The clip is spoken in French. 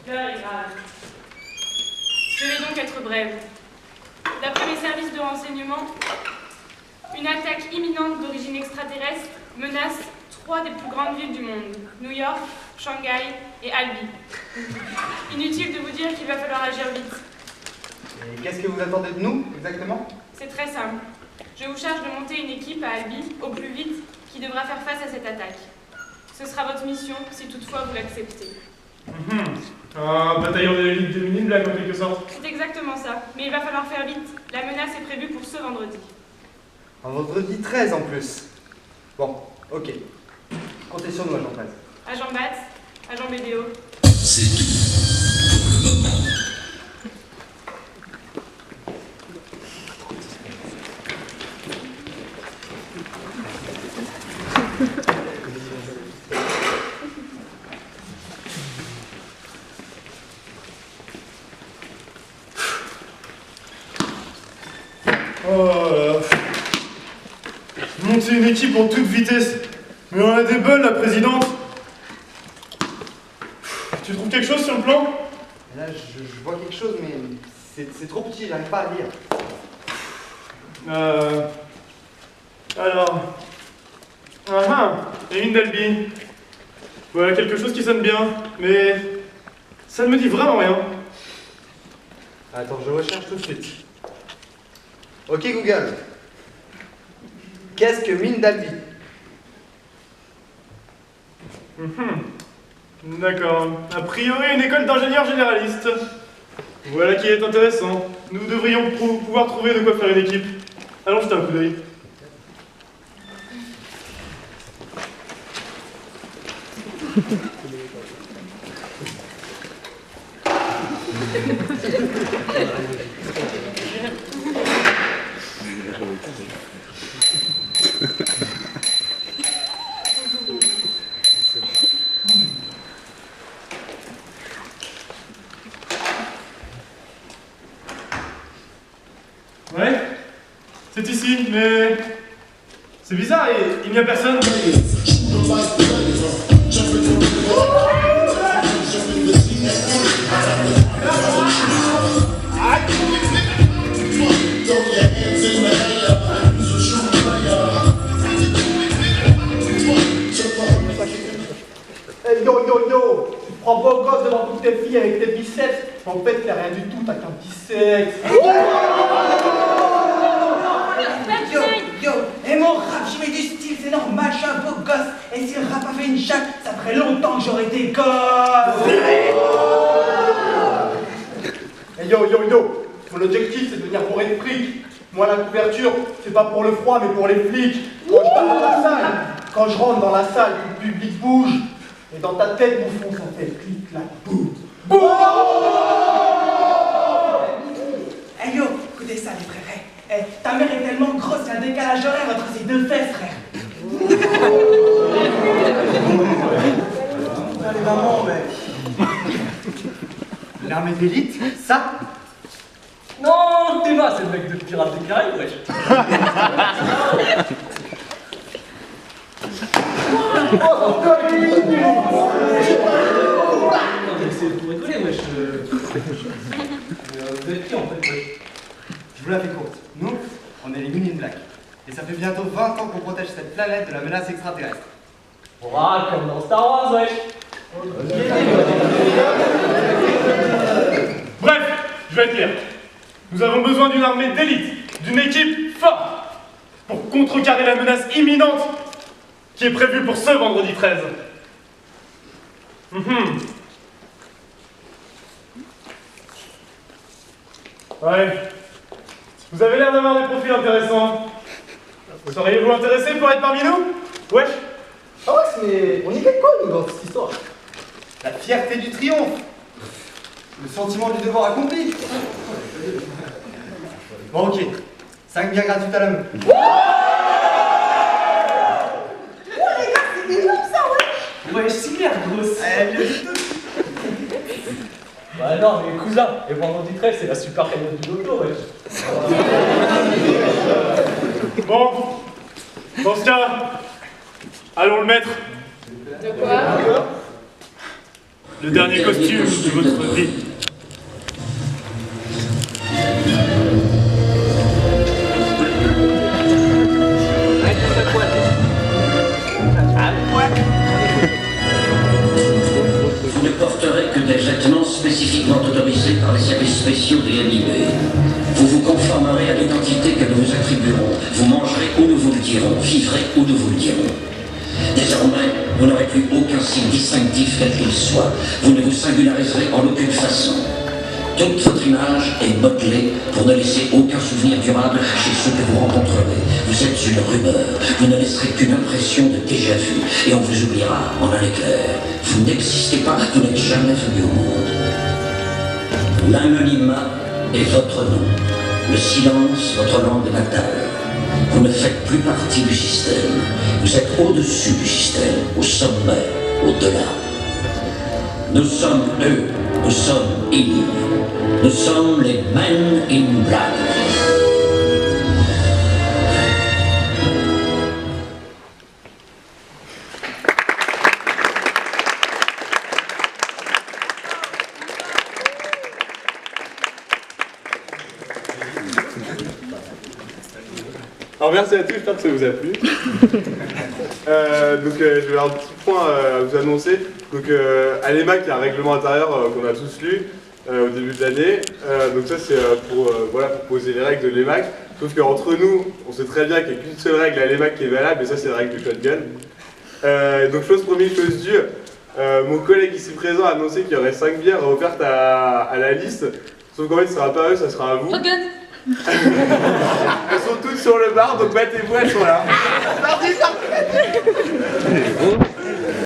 L'heure est grave. Je vais donc être brève. D'après mes services de renseignement, une attaque imminente d'origine extraterrestre menace 3 des plus grandes villes du monde, New York, Shanghai et Albi. Inutile de vous dire qu'il va falloir agir vite. Et qu'est-ce que vous attendez de nous, exactement? C'est très simple. Je vous charge de monter une équipe à Albi, au plus vite, qui devra faire face à cette attaque. Ce sera votre mission, si toutefois vous l'acceptez. Un bataillon de l'élite de Mini Black en quelque sorte. C'est exactement ça, mais il va falloir faire vite. La menace est prévue pour ce vendredi. Un vendredi 13 en plus. Bon, ok. Comptez sur nous, agent 13. Agent Batz, agent BDO. C'est tout pour le moment. Monter une équipe en toute vitesse. Mais on a des bulles, la présidente. Tu trouves quelque chose sur le plan? Là, je vois quelque chose, mais c'est trop petit, j'arrive pas à lire. Alors... et une d'Albi. Voilà, quelque chose qui sonne bien, mais... ça ne me dit vraiment rien. Attends, je recherche tout de suite. Ok, Google. Qu'est-ce que mine d'Albi? D'accord. A priori, une école d'ingénieurs généralistes. Voilà qui est intéressant. Nous devrions pouvoir trouver de quoi faire une équipe. Allons jeter un coup d'œil. Ouais, c'est ici, mais c'est bizarre, il n'y a personne. Hey yo yo yo, tu te prends beau gosse devant toutes tes filles avec tes biceps. En fait, t'es rien du tout, t'as qu'un petit sexe. Yo, yo, et mon rap, j'y mets du style, c'est normal, je suis un beau gosse. Et si le rap avait une chatte, ça ferait longtemps que j'aurais été gosse. Hey yo yo yo, mon objectif c'est de devenir bourré de fric. Moi la couverture, c'est pas pour le froid mais pour les flics. Quand je pars dans la salle, quand je rentre dans la salle, tout le public bouge. Et dans ta tête, mon fond, ça fait clic, clac, boum. Boum. Hey yo, écoutez ça les frères. Hey, ta mère est tellement grosse, il y a un décalage horaire entre ses deux fesses, frère. Allez, maman, mais... L'armée d'élite, ça? Non, Théma, c'est le mec de Pirates des Caraïbes, wesh. C'est pour rigoler, wesh. Vous êtes qui en fait, wesh? Je vous la fais courte. Nous, on est les Men in Black. Et ça fait bientôt 20 ans qu'on protège cette planète de la menace extraterrestre. Ah, comme dans Star Wars, wesh. Bref, je vais être clair. Nous avons besoin d'une armée d'élite, d'une équipe forte, pour contrecarrer la menace imminente qui est prévue pour ce vendredi 13. Ouais. Vous avez l'air d'avoir des profils intéressants. Seriez-vous intéressé pour être parmi nous? Wesh. Ah ouais, mais on y gagne quoi nous dans cette histoire? La fierté du triomphe. Le sentiment du devoir accompli. Bon, ok. 5 bières gratuites à la main. Ouais, c'est clair, grosse. Bah non, mais cousin, et vendredi 13, c'est la super période du loto, wesh. Bon. Dans ce cas, allons le mettre. De quoi? Le dernier costume de votre vie. Vous ne porterez que des vêtements spécifiquement autorisés par les services spéciaux des MIB. Vous vous conformerez à l'identité que nous vous attribuerons. Vous mangerez où nous vous le dirons, vivrez où nous vous le dirons. Désormais, vous n'aurez plus aucun signe distinctif quel qu'il soit. Vous ne vous singulariserez en aucune façon. Toute votre image est modelée pour ne laisser aucun souvenir durable chez ceux que vous rencontrerez. Vous êtes une rumeur, vous ne laisserez qu'une impression de déjà-vu, et on vous oubliera en un éclair. Vous n'existez pas, vous n'êtes jamais venu au monde. L'anonymat est votre nom, le silence votre langue natale. Vous ne faites plus partie du système, vous êtes au-dessus du système, au sommet, au-delà. Nous sommes eux, nous sommes ils. Nous sommes les Men in Black. Alors merci à tous, j'espère que ça vous a plu. Je vais avoir un petit point à vous annoncer. Donc à l'EMAC, il y a un règlement intérieur qu'on a tous lu au début de l'année. Donc ça c'est pour poser les règles de l'EMAC. Sauf qu'entre nous, on sait très bien qu'il n'y a qu'une seule règle à l'EMAC qui est valable, et ça c'est la règle du shotgun. Donc chose première, chose due, mon collègue ici présent a annoncé qu'il y aurait 5 bières offertes à la liste. Sauf qu'en fait ce sera pas eux, ça sera à vous. Shotgun. Elles sont toutes sur le bar, donc battez-vous, elles sont là. C'est parti.